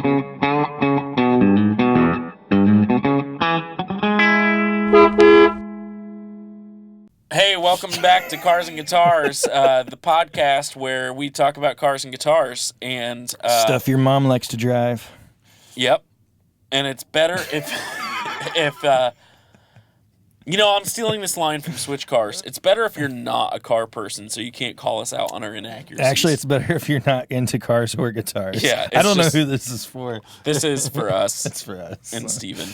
Hey, welcome back to Cars and Guitars, the podcast where we talk about cars and guitars and stuff your mom likes to drive. Yep, and it's better if I'm stealing this line from Switch Cars. It's better if you're not a car person, so you can't call us out on our inaccuracies. Actually, it's better if you're not into cars or guitars. Yeah, I don't know who this is for. This is for us. It's for us and Steven.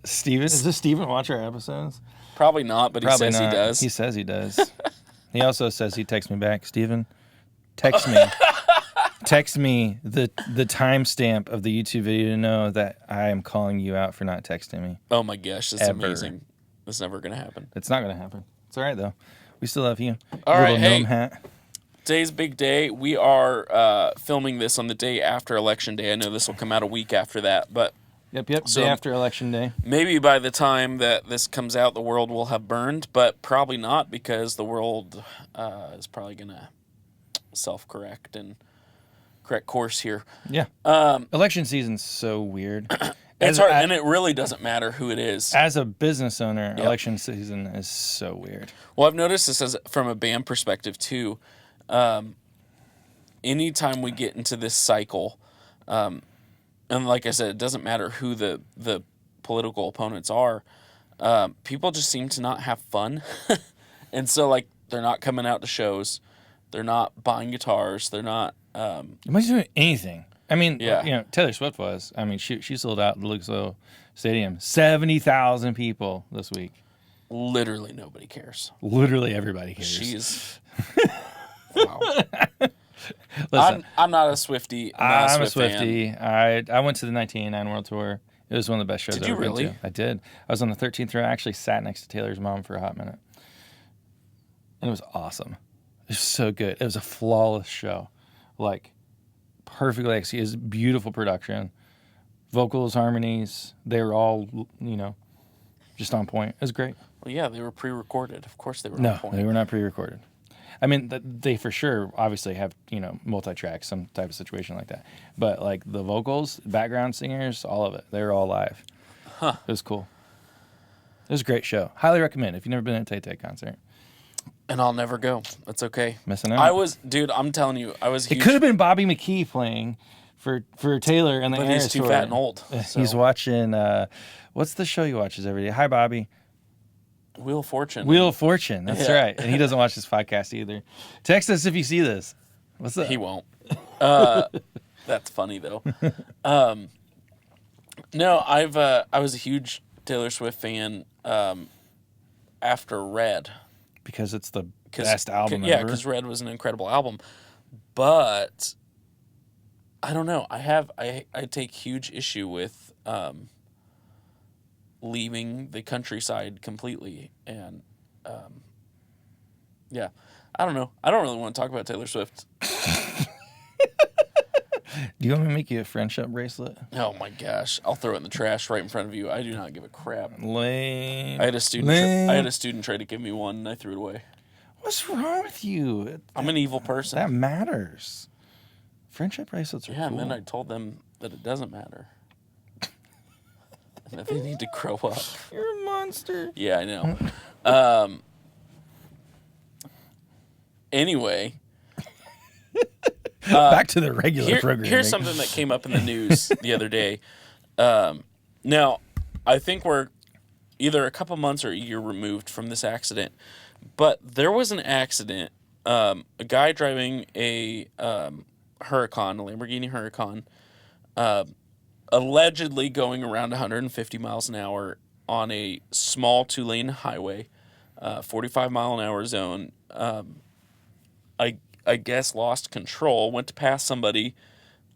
Steven? Does this Steven watch our episodes? Probably not, but he says he does. He says he does. He also says he texts me back. Steven, text me. Text me the timestamp of the YouTube video to know that I am calling you out for not texting me. Oh my gosh, that's amazing. That's never going to happen. It's not going to happen. It's all right, though. We still love you. All right, hey. Gnome hat. Today's big day. We are filming this on the day after Election Day. I know this will come out a week after that, but... Yep. So, day after Election Day. Maybe by the time that this comes out, the world will have burned, but probably not because the world is probably going to self-correct and correct course here. Yeah. Election season's so weird. It's hard, and it really doesn't matter who it is. As a business owner, election season is so weird. Well, I've noticed this from a band perspective, too. Anytime we get into this cycle... and like I said, it doesn't matter who the political opponents are. People just seem to not have fun. And so, like, they're not coming out to shows. They're not buying guitars. They're not... Nobody's doing anything. I mean, Taylor Swift was. I mean, she sold out the Lucas Oil Stadium. 70,000 people this week. Literally nobody cares. Literally everybody cares. She's... Wow. Listen, I'm not a Swiftie. I'm a Swiftie. Fan. I went to the 1989 World Tour. It was one of the best shows I've ever been to. Did you really? I did. I was on the 13th row. I actually sat next to Taylor's mom for a hot minute. And it was awesome. It was so good. It was a flawless show. Like, perfectly executed. It was beautiful production. Vocals, harmonies, they were all, just on point. It was great. Well, yeah, they were pre-recorded. Of course they were on point. No, they were not pre-recorded. I mean, they for sure obviously have, multi-track, some type of situation like that. But, like, the vocals, background singers, all of it, they were all live. Huh. It was cool. It was a great show. Highly recommend if you've never been to a Tay-Tay concert. And I'll never go. That's okay. Missing out. Dude, I'm telling you, I was huge. It could have been Bobby McKee playing for Taylor and the Eras But he's too fat and old. So. He's watching, what's the show he watches every day? Hi, Bobby. Wheel of Fortune. Wheel of Fortune. That's right. And he doesn't watch this podcast either. Text us if you see this. What's up? He won't. That's funny though. No, I was a huge Taylor Swift fan after Red. Because it's the best album ever. Yeah, because Red was an incredible album. But I don't know. I take huge issue with leaving the countryside completely, and I don't know. I don't really want to talk about Taylor Swift. Do you want me to make you a friendship bracelet? Oh my gosh, I'll throw it in the trash right in front of you. I do not give a crap. Lame. I had a student try to give me one, and I threw it away. What's wrong with you? I'm an evil person. That matters. Friendship bracelets are cool. And then I told them that it doesn't matter. That they need to grow up. You're a monster. Yeah, I know. Anyway. Back to the regular program. Here's something that came up in the news the other day. Now, I think we're either a couple months or a year removed from this accident, but there was an accident. A guy driving a Huracan, a Lamborghini Huracan, allegedly going around 150 miles an hour on a small 2-lane highway, 45-mile-an-hour zone. I guess lost control, went to pass somebody,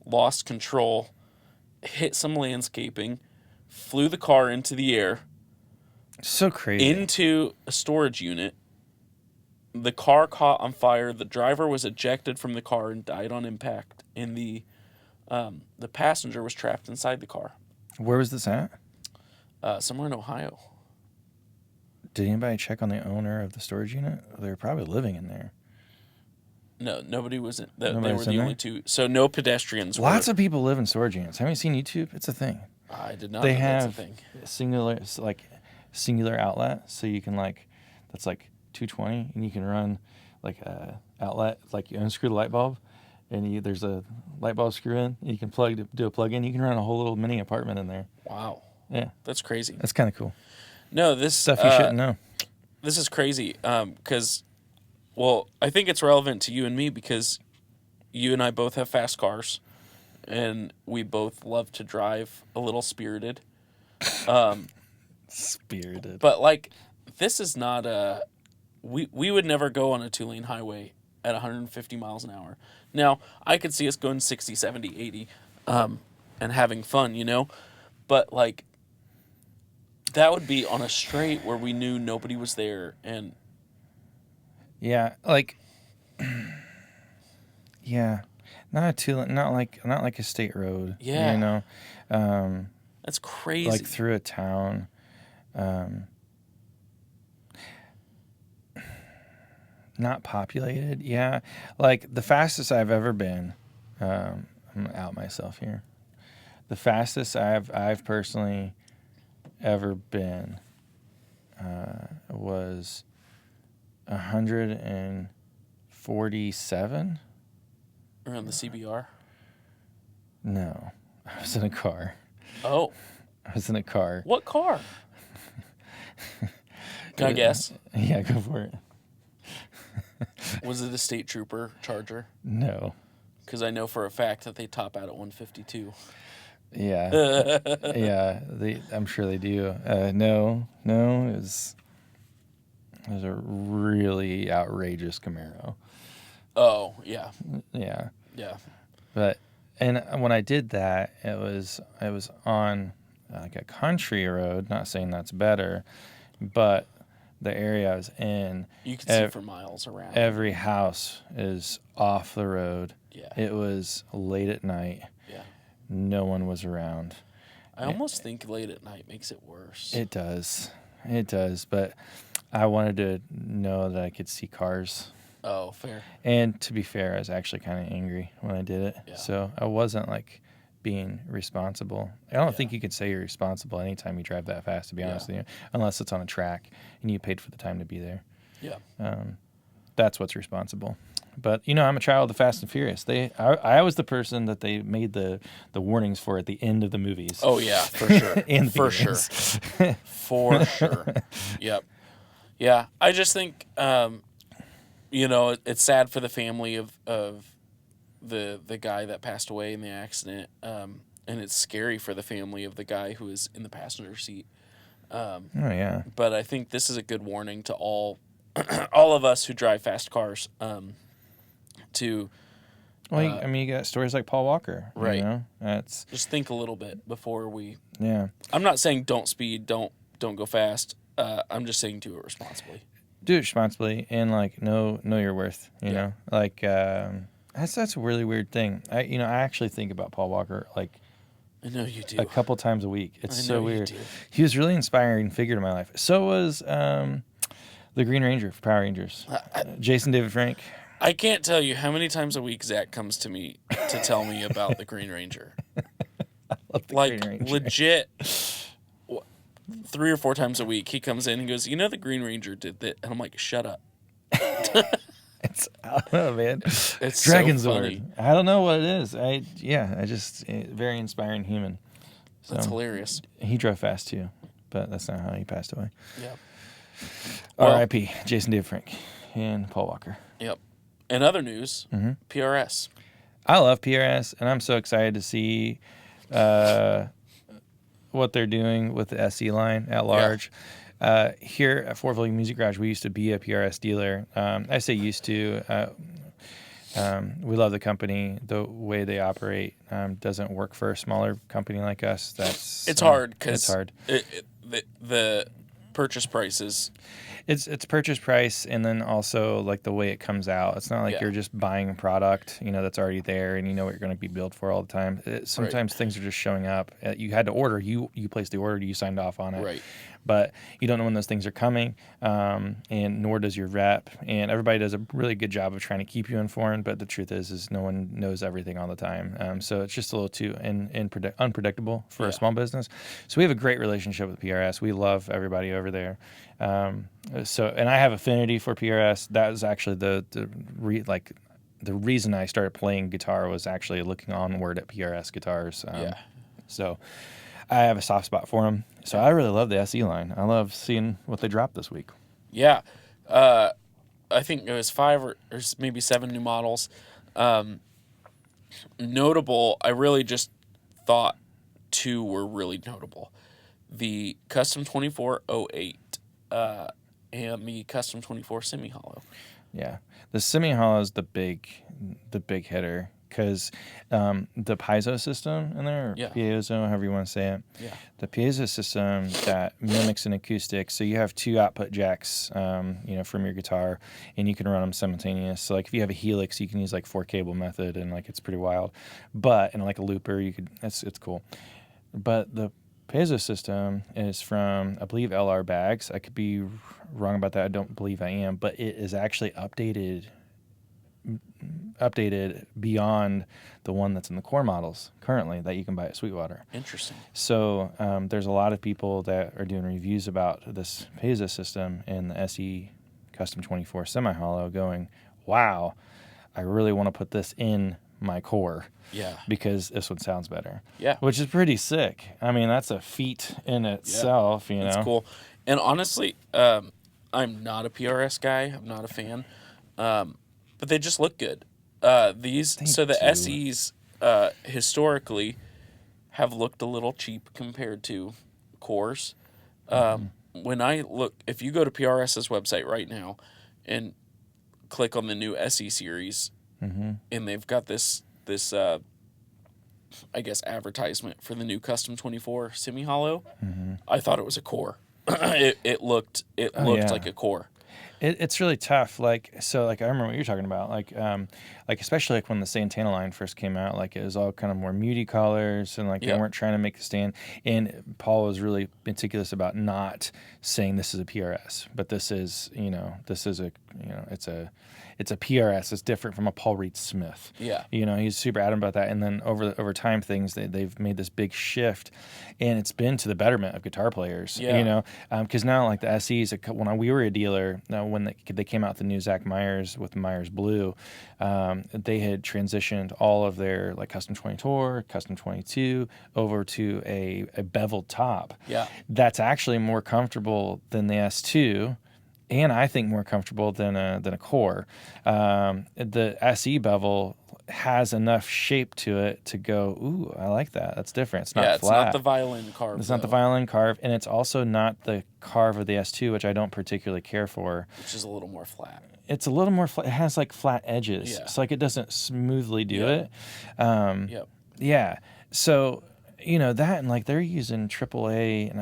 lost control, hit some landscaping, flew the car into the air. So crazy. Into a storage unit. The car caught on fire. The driver was ejected from the car and died on impact. And the passenger was trapped inside the car. Where was this at? Somewhere in Ohio. Did anybody check on the owner of the storage unit? They were probably living in there. No, nobody was in. They Nobody were was the in only there? two. So no pedestrians. Lots of people live in storage units. Haven't you seen YouTube? It's a thing. I did not They know that's a have thing. singular outlet, so you can that's like 220, and you can run like a outlet, like you unscrew the light bulb, and there's a light bulb screw in. And you can do a plug in. You can run a whole little mini apartment in there. Wow. Yeah, That's crazy. that's kind of cool. No, this Stuff you shouldn't know. This is crazy. Because, well, I think it's relevant to you and me because you and I both have fast cars, and we both love to drive a little spirited. Spirited. But like, this is not a. We would never go on a 2-lane highway at 150 miles an hour. Now, I could see us going 60, 70, 80, and having fun, you know? But, like, that would be on a straight where we knew nobody was there, and... Yeah, yeah, not like a state road. Yeah. You know? That's crazy. Like through a town. Not populated, yeah. Like the fastest I've ever been, I'm gonna out myself here. The fastest I've personally ever been was 147. Around the CBR? No, I was in a car. Oh. I was in a car. What car? Can I guess? Yeah, go for it. Was it a state trooper Charger? No. Because I know for a fact that they top out at 152. Yeah. Yeah, I'm sure they do. No, it was a really outrageous Camaro. Oh, yeah. Yeah. Yeah. But when I did that, it was on like a country road, not saying that's better, but the area I was in, you could see for miles around. Every house is off the road. Yeah. It was late at night. Yeah. No one was around. I almost think late at night makes it worse. It does. But I wanted to know that I could see cars. Oh, fair. And to be fair, I was actually kind of angry when I did it. Yeah. So I wasn't like being responsible. I don't think you could say you're responsible anytime you drive that fast, to be honest with you, unless it's on a track and you paid for the time to be there. Yeah. That's what's responsible. But, I'm a child of the Fast and Furious. I was the person that they made the warnings for at the end of the movies. Oh, yeah, for sure. For sure. For sure. Yep. Yeah. I just think, it's sad for the family of the guy that passed away in the accident, and it's scary for the family of the guy who is in the passenger seat. Oh yeah. But I think this is a good warning to all of us who drive fast cars. You got stories like Paul Walker, right? That's just think a little bit before we. Yeah. I'm not saying don't speed, don't go fast. I'm just saying do it responsibly. Do it responsibly and know your worth. You know, that's a really weird thing. I actually think about Paul Walker I know you do a couple times a week. It's so weird. You do. He was a really inspiring figure to my life. So was the Green Ranger for Power Rangers, Jason David Frank. I can't tell you how many times a week Zach comes to me to tell me about the Green Ranger. I love the Green Ranger. Legit. 3 or 4 times a week, he comes in and goes, the Green Ranger did that. And I'm like, shut up. I don't know, man. It's Dragon so Zord. funny. I don't know what it is. I just very inspiring human. So, that's hilarious. He drove fast too, but that's not how he passed away. Yep. R.I.P. Jason David Frank and Paul Walker. Yep. In other news, PRS. I love PRS, and I'm so excited to see what they're doing with the SE line at large. Yeah. Here at Fort Volume Music Garage, we used to be a PRS dealer. I say used to. We love the company. The way they operate doesn't work for a smaller company like us. It's hard because it's hard. The purchase price is. It's purchase price, and then also the way it comes out. It's not like you're just buying a product, that's already there, and you know what you're going to be billed for all the time. Sometimes things are just showing up. You had to order. You placed the order. You signed off on it. Right. but you don't know when those things are coming, and nor does your rep. And everybody does a really good job of trying to keep you informed, but the truth is no one knows everything all the time. So it's just a little too unpredictable for a small business. So we have a great relationship with PRS. We love everybody over there. And I have affinity for PRS. That was actually the reason I started playing guitar was actually looking onward at PRS guitars. So I have a soft spot for them. So I really love the SE line. I love seeing what they dropped this week. Yeah. I think it was 5 or maybe 7 new models. Notable, I really just thought 2 were really notable. The Custom 2408 and the Custom 24 Semi-Hollow. Yeah. The Semi-Hollow is the big hitter because the piezo system in there, or piezo, however you want to say it, the piezo system that mimics an acoustic. So you have 2 output jacks, from your guitar, and you can run them simultaneous. So like if you have a Helix, you can use like 4-cable method, and like it's pretty wild. But and like a looper, it's cool. But the piezo system is from, I believe, LR Bags. I could be wrong about that. I don't believe I am, but it is actually updated beyond the one that's in the core models currently that you can buy at Sweetwater. Interesting. So there's a lot of people that are doing reviews about this piezo system and the SE Custom 24 Semi-Hollow going, wow, I really want to put this in my core. Yeah. Because this one sounds better. Yeah. Which is pretty sick. I mean, that's a feat in itself, you know. It's cool. And honestly, I'm not a PRS guy. I'm not a fan. But they just look good. The SEs historically have looked a little cheap compared to cores. When I look, if you go to PRS's website right now and click on the new SE series, and they've got this I guess advertisement for the new Custom 24 Semi-Hollow, I thought it was a core. it looked like a core. It's really tough. I remember what you're talking about. Like especially like when the Santana line first came out, like it was all kind of more muty colors, and they weren't trying to make the stand. And Paul was really meticulous about not saying this is a PRS, but it's a PRS. It's different from a Paul Reed Smith. Yeah. He's super adamant about that. And then over time, they've made this big shift, and it's been to the betterment of guitar players. Yeah. Because now like the SEs, when we were a dealer, when they came out with the new Zach Myers with Myers Blue, they had transitioned all of their like Custom 24, Custom 22 over to a beveled top. Yeah. That's actually more comfortable than the S2. And I think more comfortable than a core. The SE bevel has enough shape to it to go, ooh, I like that. That's different. It's not flat. It's not the violin carve. It's not the violin carve, and it's also not the carve of the S2, which I don't particularly care for. Which is a little more flat. It's a little more flat. It has like flat edges. Yeah. So like it doesn't smoothly do it. Yep. Yeah. So that, and like they're using AAA and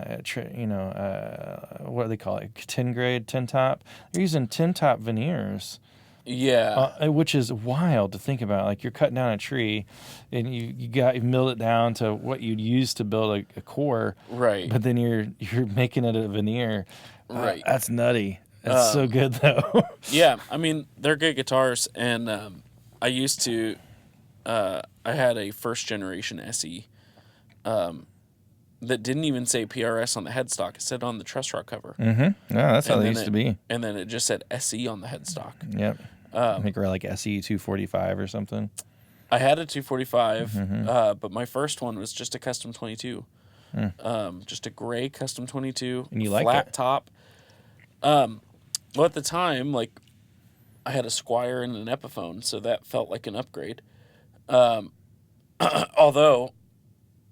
what do they call it? 10 grade, 10 top. They're using 10 top veneers. Yeah. Which is wild to think about. Like you're cutting down a tree, and you've milled it down to what you'd use to build a core. Right. But then you're making it a veneer. Right. That's nutty. That's so good though. Yeah. I mean, they're good guitars, and I used to. I had a first generation SE. That didn't even say PRS on the headstock. It said on the truss rod cover. Mm-hmm. Yeah, that's how they used to be. And then it just said SE on the headstock. Yep. I think we're like SE 245 or something. I had a 245, but my first one was just a Custom 22. Just a gray Custom 22. And you like flat it? top. Well, at the time, like, I had a Squiire and an Epiphone, so that felt like an upgrade. Although,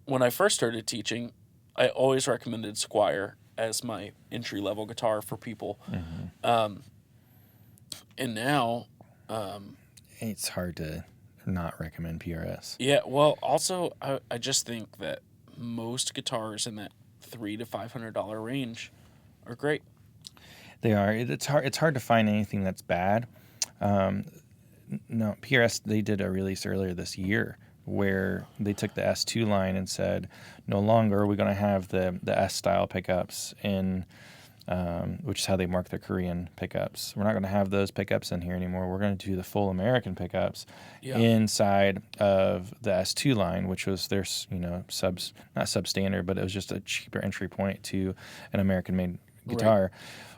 when I first started teaching, I always recommended Squiire as my entry-level guitar for people. And now... it's hard to not recommend PRS. Yeah, well, also, I just think that most guitars in that $300 to $500 range are great. They are. It's hard to find anything that's bad. No, PRS, they did a release earlier this year where they took the S2 line and said, no longer are we going to have the S-style pickups in, which is how they mark their Korean pickups. We're not going to have those pickups in here anymore. We're going to do the full American pickups inside of the S2 line, which was their, not substandard, but it was just a cheaper entry point to an American-made guitar. Right.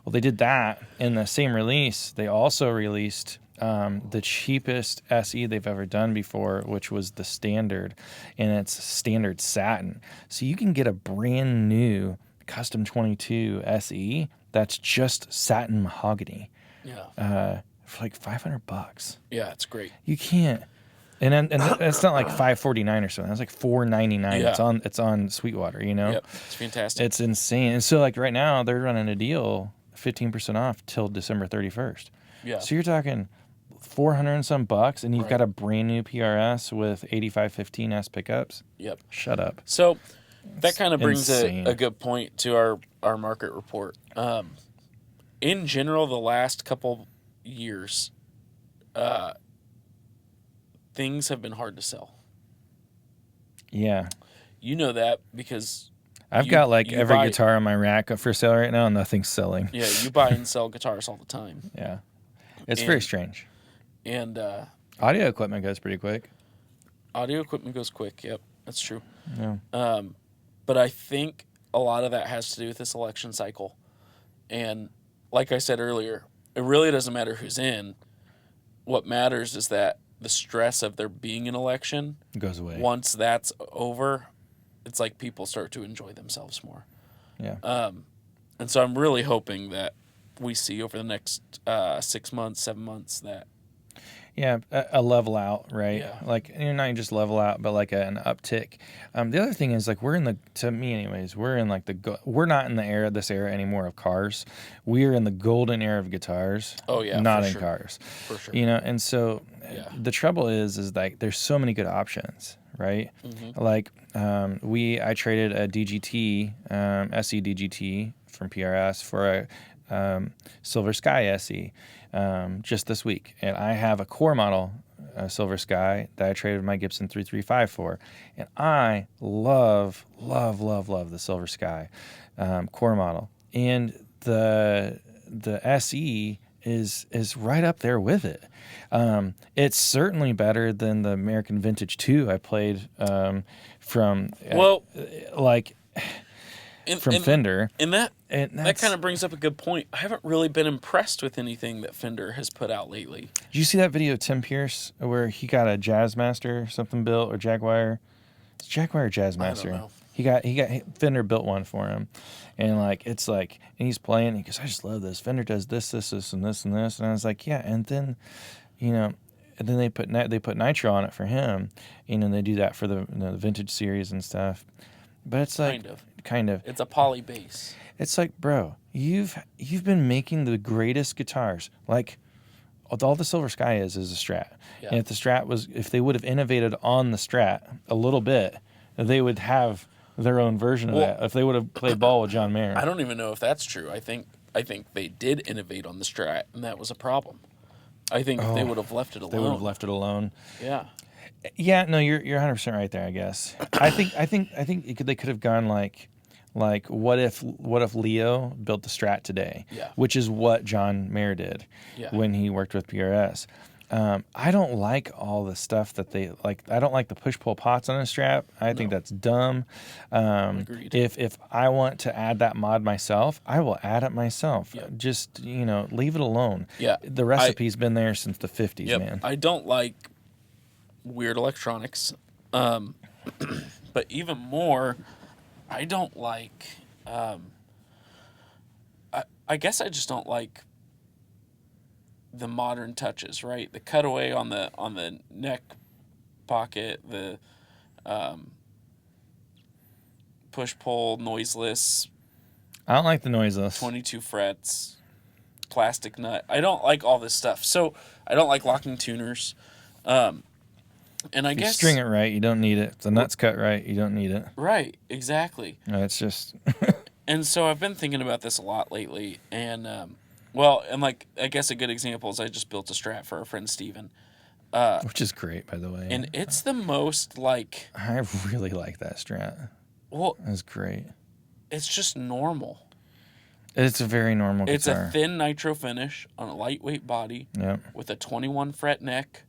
Well, they did that. In the same release, they also released the cheapest SE they've ever done before, which was the standard, and it's standard satin. So you can get a brand new Custom 22 SE that's just satin mahogany. Yeah. For like $500. Yeah, it's great. You can't. And it's not like $549 or something. It's like $499. Yeah. It's on Sweetwater, Yep, it's fantastic. It's insane. And so like right now they're running a deal, 15% off till December 31st. Yeah. So you're talking $400 and some bucks, and you've got a brand new PRS with 8515S pickups. Yep. Shut up. So that kind of brings a good point to our market report. In general, the last couple years, things have been hard to sell. Yeah. You know that because I've got like every guitar on my rack for sale right now, and nothing's selling. Yeah, you buy and sell guitars all the time. Yeah. It's very strange. And audio equipment goes pretty quick. Audio equipment goes quick, yep. That's true. Yeah. But I think a lot of that has to do with this election cycle. And like I said earlier, it really doesn't matter who's in. What matters is that the stress of there being an election goes away. Once that's over, it's like people start to enjoy themselves more. Yeah. And so I'm really hoping that we see over the next 6 months, 7 months that. Yeah, a level out, right? Yeah. Like, you're not just level out, but like an uptick. The other thing is, like, to me anyways, we're in like we're not in this era anymore of cars. We're in the golden era of guitars. Oh yeah, not in cars. For sure. And so the trouble is like there's so many good options, right? Mm-hmm. Like I traded a DGT, SE DGT from PRS for a Silver Sky SE. Just this week, and I have a core model Silver Sky that I traded my Gibson 335 for, and I love the Silver Sky core model, and the SE is right up there with it. It's certainly better than the American Vintage 2 I played from Fender. And that kind of brings up a good point. I haven't really been impressed with anything that Fender has put out lately. Did you see that video of Tim Pierce where he got a Jazzmaster or something built, or Jaguar? It's Jaguar or Jazzmaster. I don't know. Fender built one for him, and and he's playing. He goes, I just love this. Fender does this, and this, and this, and I was like, yeah. And then, and then they put nitro on it for him. They do that for the vintage series and stuff. But it's like kind of. It's a poly bass. It's like, bro, you've been making the greatest guitars. Like, all the Silver Sky is a Strat. Yeah. And if they would have innovated on the Strat a little bit, they would have their own version of that. If they would have played ball with John Mayer. I don't even know if that's true. I think they did innovate on the Strat, and that was a problem. I think if they would have left it alone. They would have left it alone. Yeah. Yeah, no, you're 100% right there, I guess. I think they could have gone like what if Leo built the Strat today? Yeah. Which is what John Mayer did when he worked with PRS. I don't like all the stuff that they like. I don't like the push-pull pots on a Strat. I think that's dumb. Agreed. If I want to add that mod myself, I will add it myself. Yep. Just leave it alone. Yeah. The recipe's been there since the 50s, man. I don't like weird electronics, but even more, I don't like. I guess I just don't like the modern touches, right? The cutaway on the neck pocket, the push pull noiseless. I don't like the noiseless. 22 frets, plastic nut. I don't like all this stuff. So I don't like locking tuners. And I guess you string it right, you don't need it. If the nut's cut right, you don't need it. Right, exactly. No, it's just. And so I've been thinking about this a lot lately, and I guess a good example is I just built a Strat for our friend Steven. Which is great, by the way. And it's the most, like... I really like that Strat. Well... It's great. It's just normal. It's a very normal guitar. It's a thin nitro finish on a lightweight body. Yep. With a 21 fret neck,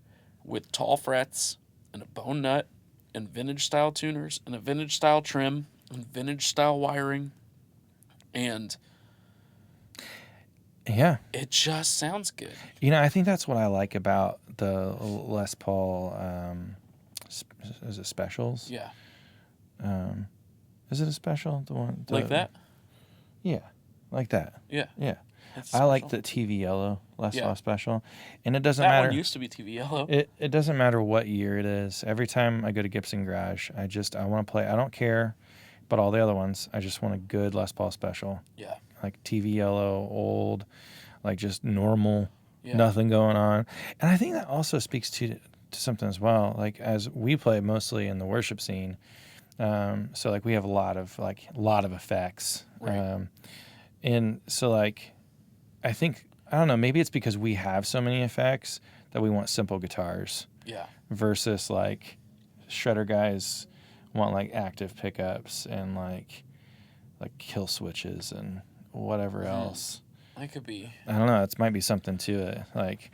with tall frets, and a bone nut, and vintage style tuners, and a vintage style trim, and vintage style wiring. And... yeah. It just sounds good. You know, I think that's what I like about the Les Paul, is it specials? Yeah. Is it a special? Like that? Yeah, like that. Yeah. Yeah. I like the TV yellow Les Paul special. And it doesn't matter. That one used to be TV yellow. It doesn't matter what year it is. Every time I go to Gibson Garage, I want to play. I don't care about all the other ones. I just want a good Les Paul special. Yeah. Like TV yellow, old, like just normal, nothing going on. And I think that also speaks to something as well. Like as we play mostly in the worship scene, so like we have a lot of effects, right. And so like I think I don't know, maybe it's because we have so many effects that we want simple guitars. Yeah. Versus like shredder guys want like active pickups and like kill switches and whatever else. That could be. I don't know. It might be something to it. Like,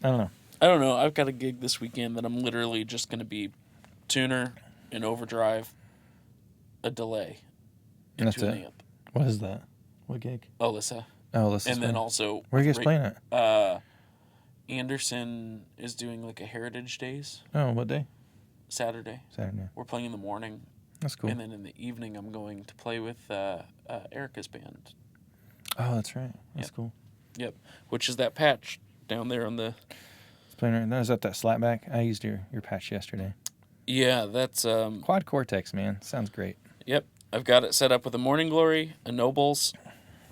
I don't know. I've got a gig this weekend that I'm literally just going to be tuner, an overdrive, a delay, and that's it. Amp. What is that? What gig? Alyssa. Oh, Alyssa. And then also... Where are you guys playing it? Anderson is doing like a Heritage Days. Oh, what day? Saturday. We're playing in the morning. That's cool. And then in the evening, I'm going to play with Erica's band. Oh, that's right. That's cool. Yep. Which is that patch down there on the... It's playing right now. Is that slapback? I used your patch yesterday. Yeah, that's... Quad Cortex, man. Sounds great. Yep. I've got it set up with a Morning Glory, a Nobles,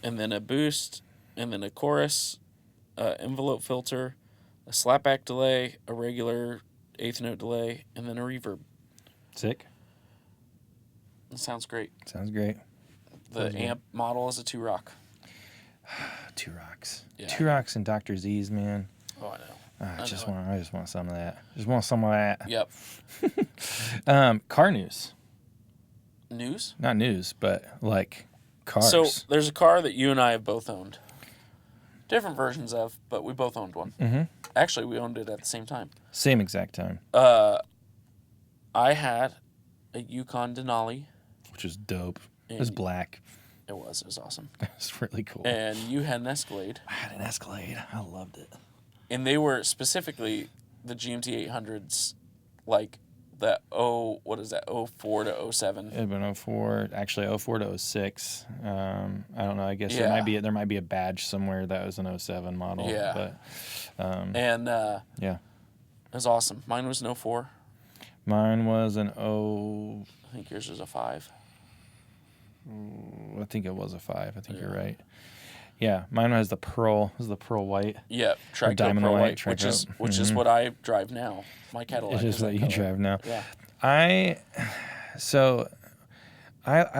and then a boost, and then a chorus, envelope filter, a slapback delay, a regular eighth note delay, and then a reverb. Sick. It sounds great. Sounds great. The amp model is a 2-rock. 2 rocks. Yeah. 2 rocks and Dr. Z's, man. Oh, I know. I just want some of that. Just want some of that. Yep. Car news. News? Not news, but like cars. So there's a car that you and I have both owned. Different versions of, but we both owned one. Mm-hmm. Actually, we owned it at the same time. Same exact time. I had a Yukon Denali. Which was dope. It was black. It was awesome. It was really cool. And you had an Escalade. I had an Escalade. I loved it. And they were specifically the GMT 800s, like that 04 to 07. It had been 04, actually 04 to 06. I don't know. I guess there might be a badge somewhere that was an 07 model. Yeah. But, yeah. It was awesome. Mine was an 04. Mine was an I think yours was a 5. I think it was a 5. I think you're right. Yeah, mine was the pearl. It was the pearl white. Yeah, Trico Diamond Pearl White, which is what I drive now. My Cadillac. It is what you drive now. Yeah. I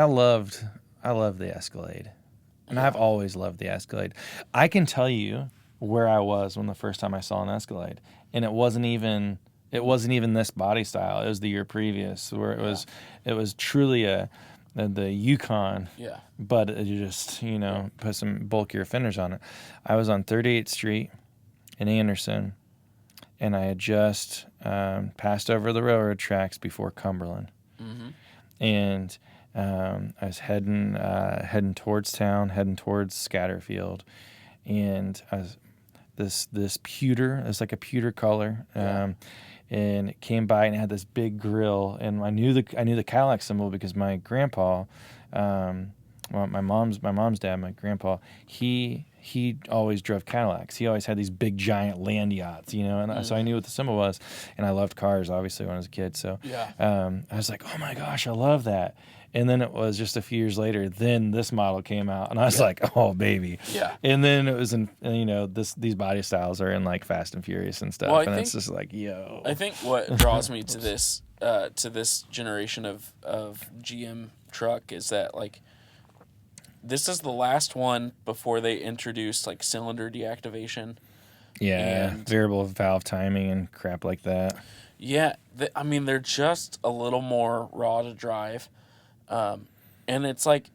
loved the Escalade, and I've always loved the Escalade. I can tell you where I was when the first time I saw an Escalade, and it wasn't even this body style. It was the year previous, where it was truly the Yukon, but it just, put some bulkier fenders on it. I was on 38th Street in Anderson, and I had just passed over the railroad tracks before Cumberland. Mm-hmm. And I was heading towards town, heading towards Scatterfield, and I was this pewter. It was like a pewter color. And it came by and it had this big grill, and I knew the Cadillac symbol because my grandpa, my mom's dad, my grandpa, he always drove Cadillacs. He always had these big giant land yachts, and so I knew what the symbol was, and I loved cars obviously when I was a kid. So I was like, oh my gosh, I love that. And then it was just a few years later, then this model came out, and I was like, oh, baby. Yeah. And then it was these body styles are in like Fast and Furious and stuff, and it's just like, yo. I think what draws me to this generation of GM truck is that, like, this is the last one before they introduced, like, cylinder deactivation. Yeah, variable valve timing and crap like that. Yeah, I mean, they're just a little more raw to drive. And it's like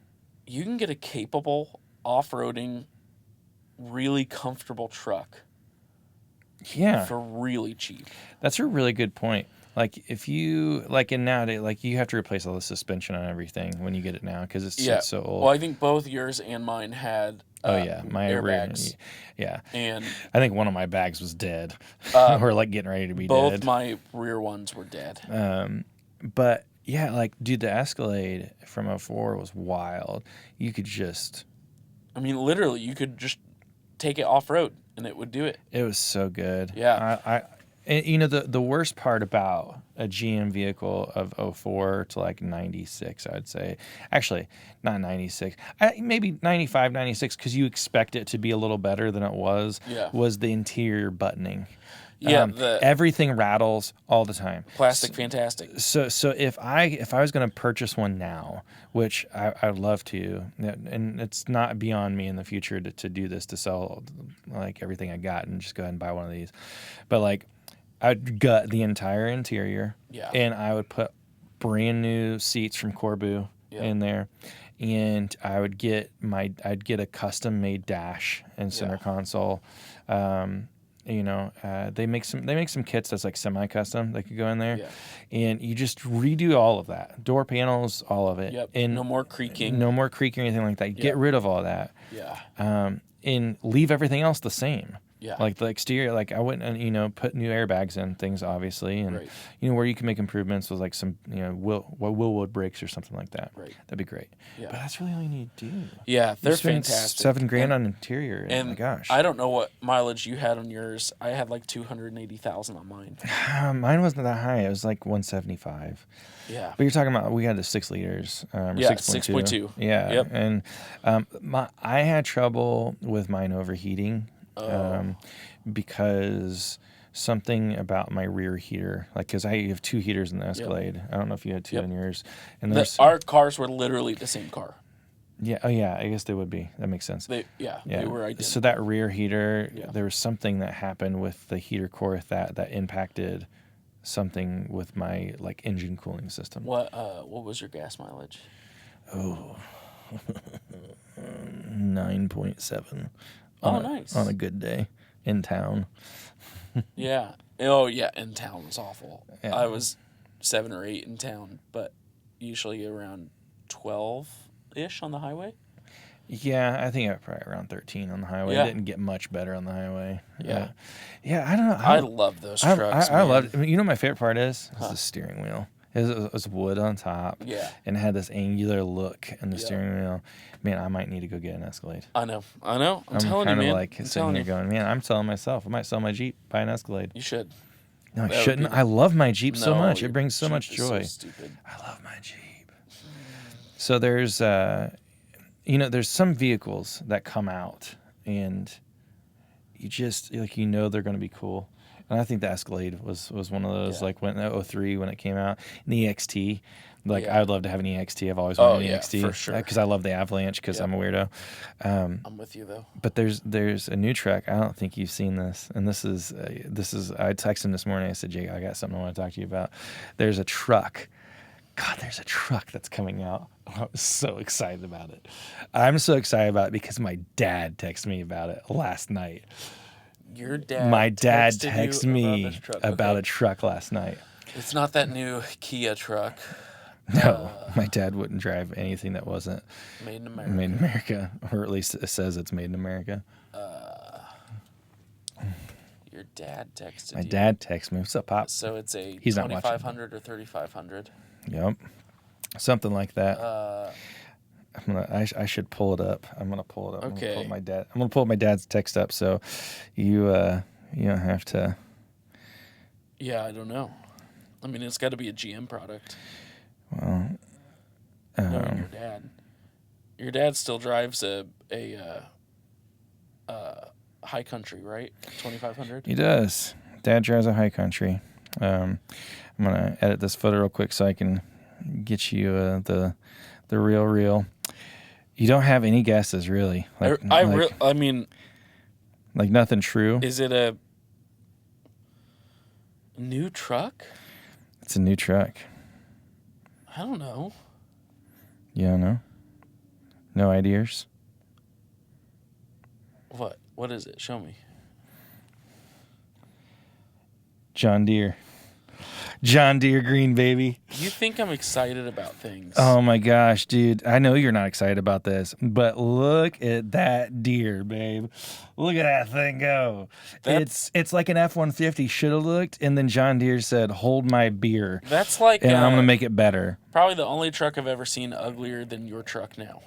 you can get a capable off-roading, really comfortable truck. Yeah. For really cheap. That's a really good point. Like if you in nowadays, like you have to replace all the suspension on everything when you get it now because it's so old. Well, I think both yours and mine had my airbags. Yeah, and I think one of my bags was dead, or like getting ready to be both dead. Both my rear ones were dead. But yeah, like dude, the Escalade from 2004 was wild. You could just, I mean, literally, you could just take it off road and it would do it. It was so good. Yeah. And, you know, the worst part about a GM vehicle of 2004 to like 96, I would say, actually not 96, maybe 95, 96, because you expect it to be a little better than it was, was the interior buttoning. Yeah, everything rattles all the time. Plastic, fantastic. So if I was going to purchase one now, which I'd love to, and it's not beyond me in the future to do this, to sell like everything I got and just go ahead and buy one of these, but like I'd gut the entire interior, and I would put brand new seats from Corbu in there, and I'd get a custom made dash and center console. You know, they make some kits that's like semi-custom that could go in there, and you just redo all of that, door panels, all of it, and no more creaking, or anything like that. Get rid of all that, and leave everything else the same. Yeah. Like the exterior, like I wouldn't, put new airbags in things, obviously, and where you can make improvements with like some, Willwood brakes or something like that. Right. That'd be great. Yeah. But that's really all you need to do. Yeah, they're fantastic. $7,000 on interior. And oh my gosh. I don't know what mileage you had on yours. I had like 280,000 on mine. Mine wasn't that high. It was like 175. Yeah. But you're talking about, we had the 6 liters. 6.2. Yeah. Yep. And I had trouble with mine overheating. Because something about my rear heater, like, because I have 2 heaters in the Escalade. I don't know if you had 2 in yours. And our cars were literally the same car. Yeah. Oh, yeah. I guess they would be. That makes sense. They were identical. So that rear heater, there was something that happened with the heater core that impacted something with my like engine cooling system. What was your gas mileage? 9.7. Nice. On a good day in town. Yeah. Oh, yeah. In town was awful. Yeah. I was 7 or 8 in town, but usually around 12-ish on the highway. Yeah, I think I probably around 13 on the highway. Yeah. I didn't get much better on the highway. Yeah. I don't know. I love those trucks. I love. My favorite part is the steering wheel. It was wood on top. Yeah. And it had this angular look in the steering wheel. Man, I might need to go get an Escalade. I know. I'm telling you, man. I'm kind of like sitting here going, man, I'm telling myself, I might sell my Jeep, buy an Escalade. You should. No, I shouldn't. I love my Jeep so much. It brings so much joy. So stupid. I love my Jeep. So there's, there's some vehicles that come out and you just, they're going to be cool. And I think the Escalade was one of those, like when 2003 when it came out. And the EXT, I would love to have an EXT. I've always wanted an EXT for sure. Because I love the Avalanche because I'm a weirdo. I'm with you though. But there's a new truck. I don't think you've seen this. And this is I texted him this morning. I said, Jake, I got something I want to talk to you about. There's a truck. God, there's a truck that's coming out. I was so excited about it. I'm so excited about it because my dad texted me about it last night. Your dad. My dad texted me about a truck last night. It's not that new Kia truck. No, my dad wouldn't drive anything that wasn't made in America. Made in America, or at least it says it's made in America. Your dad texted My dad texted me. What's up, Pop? So it's a 2500 or 3500. Yep, something like that. I should pull it up. I'm gonna pull it up. Okay. I'm gonna pull my dad's text up, so you don't have to. Yeah, I don't know. I mean, it's got to be a GM product. Well, knowing your dad. Your dad still drives a High Country, right? 2500. He does. Dad drives a High Country. I'm gonna edit this photo real quick so I can get you the real. You don't have any guesses, really. I mean, Like nothing true. Is it a new truck? It's a new truck. I don't know. You don't know? No ideas? What? What is it? Show me. John Deere. John Deere green, baby. You think I'm excited about things. Oh my gosh, dude. I know you're not excited about this, but look at that Deere, babe. Look at that thing go. It's like an F-150 should have looked, and then John Deere said, hold my beer. That's like... And I'm going to make it better. Probably the only truck I've ever seen uglier than your truck now.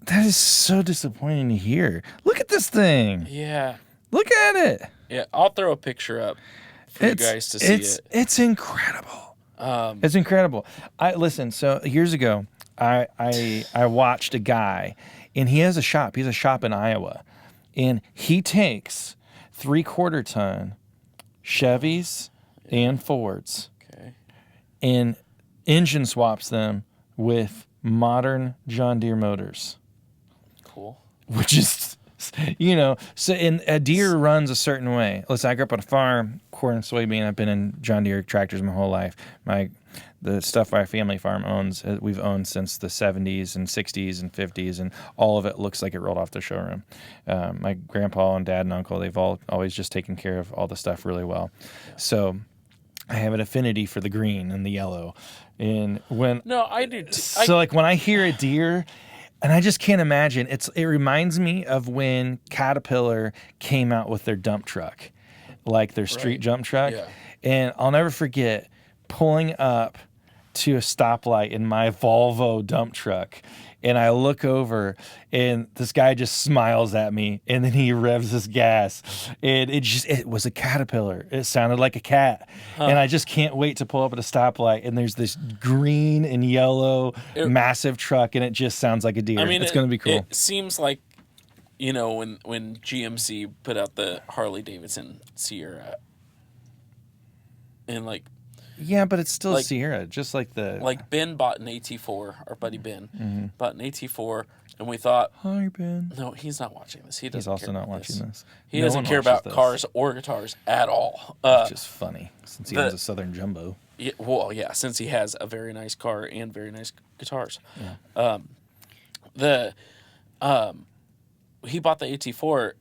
That is so disappointing to hear. Look at this thing. Yeah. Look at it. Yeah, I'll throw a picture up for you guys to see it. It's incredible. It's incredible. Listen. So years ago, I watched a guy, and he has a shop. He has a shop in Iowa, and he takes 3/4 ton Chevys and Fords, and engine swaps them with modern John Deere motors. Cool. Which is, so in a Deere runs a certain way. Listen, I grew up on a farm, corn and soybean. I've been in John Deere tractors my whole life. The stuff our family farm owns, we've owned since the 70s and 60s and 50s, and all of it looks like it rolled off the showroom. My grandpa and dad and uncle, they've always just taken care of all the stuff really well. Yeah. So I have an affinity for the green and the yellow. And No, I do. So like when I hear a Deere, and I just can't imagine, it reminds me of when Caterpillar came out with their dump truck, like their street dump truck. Yeah. And I'll never forget pulling up to a stoplight in my Volvo dump truck, and I look over, and this guy just smiles at me, and then he revs his gas, and it was a Caterpillar. It sounded like a cat, and I just can't wait to pull up at a stoplight, and there's this green and yellow massive truck, and it just sounds like a Deere. I mean, it's going to be cool. It seems like, when GMC put out the Harley Davidson Sierra, and like. Yeah, but it's still Sierra, just like the... Like Ben bought an AT4, our buddy Ben, bought an AT4, and we thought... Hi, Ben. No, he's not watching this. He's also not watching this. He doesn't care about cars or guitars at all. It's just funny, since he owns a Southern Jumbo. Yeah, well, yeah, since he has a very nice car and very nice guitars. Yeah. He bought the AT4,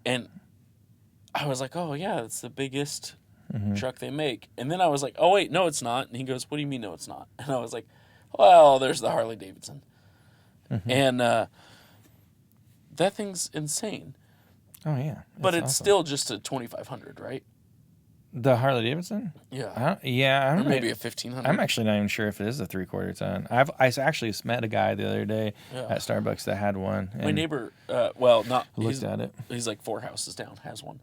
and I was like, oh, yeah, it's the biggest... truck they make. And then I was like, oh wait, no it's not. And he goes, what do you mean no it's not? And I was like, well, there's the Harley Davidson. And that thing's insane. Oh yeah. But it's awesome. Still just a 2500, right? The Harley Davidson? Yeah. I don't know. Maybe a 1500. I'm actually not even sure if it is a 3/4 ton. I actually met a guy the other day at Starbucks that had one. My neighbor, looked at it. He's like 4 houses down, has one.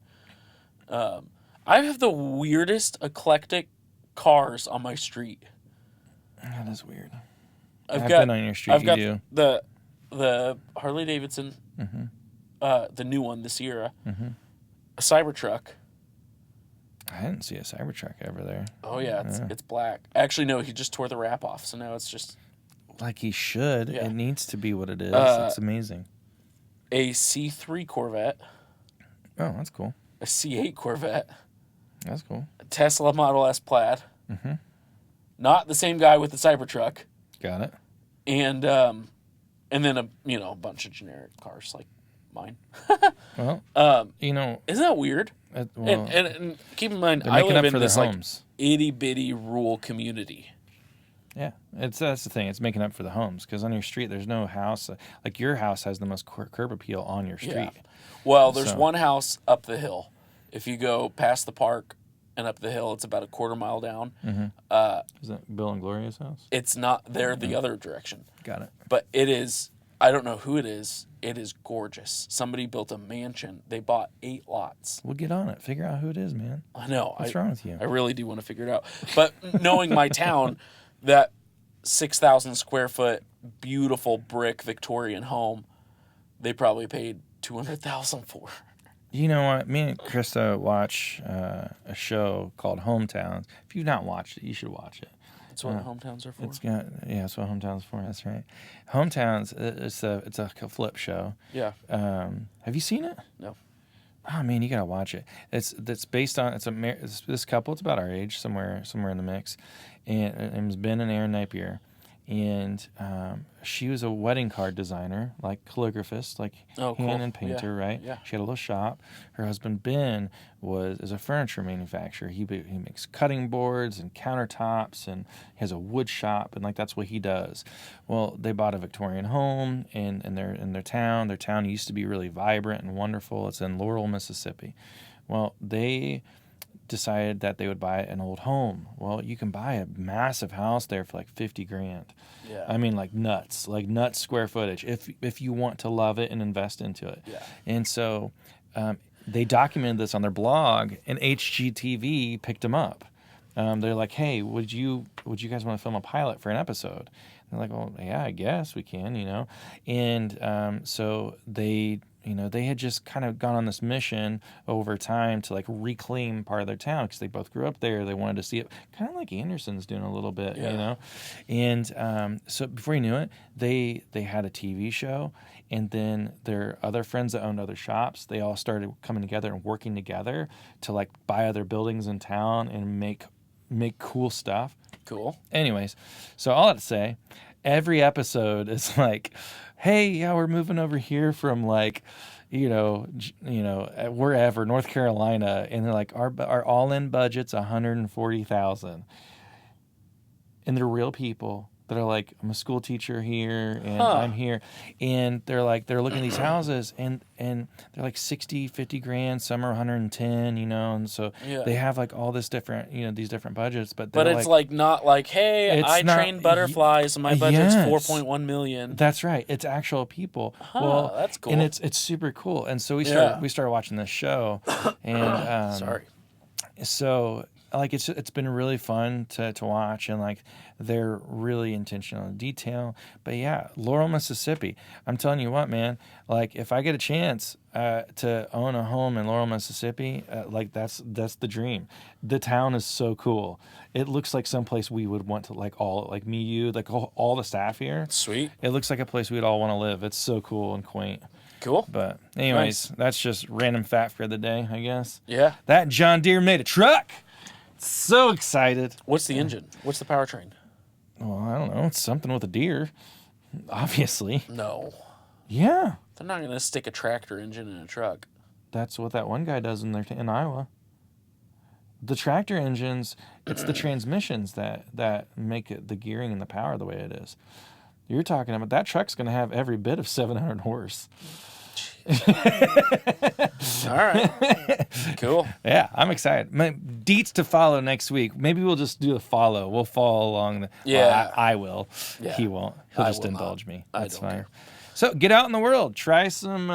I have the weirdest eclectic cars on my street. That is weird. I've been on your street. I've got the Harley Davidson, the new one, the Sierra, a Cybertruck. I didn't see a Cybertruck ever there. Oh yeah, it's black. Actually, no, he just tore the wrap off, so now it's just like he should. Yeah. It needs to be what it is. It's amazing. A C3 Corvette. Oh, that's cool. A C8 Corvette. That's cool. A Tesla Model S Plaid. Not the same guy with the Cybertruck. Got it. And then a bunch of generic cars like mine. Well, isn't that weird? Well, and keep in mind, I live in this like itty bitty rural community. Yeah, that's the thing. It's making up for the homes because on your street there's no house. Like your house has the most curb appeal on your street. Yeah. Well, there's one house up the hill. If you go past the park and up the hill, it's about a 1/4 mile down. Is that Bill and Gloria's house? It's not there the other direction. Got it. But it is, I don't know who it is. It is gorgeous. Somebody built a mansion. They bought 8 lots. Well, get on it. Figure out who it is, man. I know. What's wrong with you? I really do want to figure it out. But knowing my town, that 6,000 square foot, beautiful brick Victorian home, they probably paid $200,000 for. You know what? Me and Krista watch a show called Hometowns. If you've not watched it, you should watch it. That's what hometowns are for. That's what Hometowns are for. That's right. Hometowns. It's a flip show. Yeah. Have you seen it? No. Oh man, you gotta watch it. It's based on it's this couple. It's about our age, somewhere in the mix, and it was Ben and Aaron Napier, and she was a wedding card designer, like calligraphist, like hand and painter, right? Yeah. She had a little shop. Her husband Ben is a furniture manufacturer. He makes cutting boards and countertops, and he has a wood shop, and like that's what he does. Well, they bought a Victorian home in their town. Their town used to be really vibrant and wonderful. It's in Laurel, Mississippi. Well, they decided that they would buy an old home. Well, you can buy a massive house there for like $50,000. Yeah. I mean, like nuts square footage if you want to love it and invest into it. Yeah. And so they documented this on their blog, and HGTV picked them up. They're like, "Hey, would you guys want to film a pilot for an episode?" And they're like, "Well, yeah, I guess we can, you know." And so they had just kind of gone on this mission over time to like reclaim part of their town because they both grew up there. They wanted to see it, kind of like Anderson's doing a little bit, you know. And so before you knew it, they had a TV show, and then their other friends that owned other shops, they all started coming together and working together to like buy other buildings in town and make cool stuff. Cool. Anyways, so all I have to say, every episode is like, hey, yeah, we're moving over here from like, wherever, North Carolina, and they're like, our all-in budget's $140,000, and they're real people that are like, I'm a school teacher here, and I'm here, and they're looking at these houses, and they're like 60, 50 grand, some are 110, and so they have like all this different, these different budgets, but it's like not like, hey, I trained butterflies and my budget's 4.1 million. That's right. It's actual people. Well, that's cool. And it's super cool. And so we started watching this show, and sorry. So like it's been really fun to watch, and like they're really intentional in detail. But yeah, Laurel, Mississippi. I'm telling you what, man. Like if I get a chance to own a home in Laurel, Mississippi, like that's the dream. The town is so cool. It looks like someplace we would want to all the staff here. Sweet. It looks like a place we'd all want to live. It's so cool and quaint. Cool. But anyways, That's just random fact for the day, I guess. Yeah. That John Deere made a truck. So excited. What's the engine? What's the powertrain? Well, I don't know. It's something with a deer, obviously. No. Yeah. They're not going to stick a tractor engine in a truck. That's what that one guy does in Iowa. The tractor engines, it's the transmissions that make it, the gearing and the power the way it is. You're talking about that truck's going to have every bit of 700 horse. All right. Cool. Yeah, I'm excited. Deets to follow next week. Maybe we'll just do a follow. We'll follow along. I will. Yeah. He won't. He'll just indulge me. That's fine. Care. So get out in the world. Try some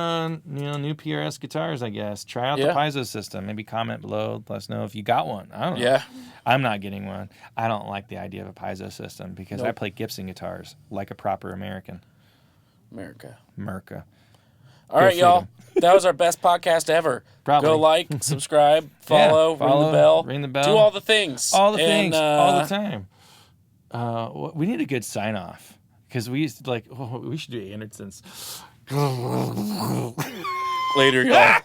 new PRS guitars, I guess. Try out the Paizo system. Maybe comment below. Let us know if you got one. I don't know. Yeah. I'm not getting one. I don't like the idea of a Paizo system because I play Gibson guitars like a proper American. America. All right, y'all. That was our best podcast ever. Probably. Go like, subscribe, follow, ring the bell. Do all the things. All the things. All the time. We need a good sign off. Because we used to we should do Anderson's. Later, y'all.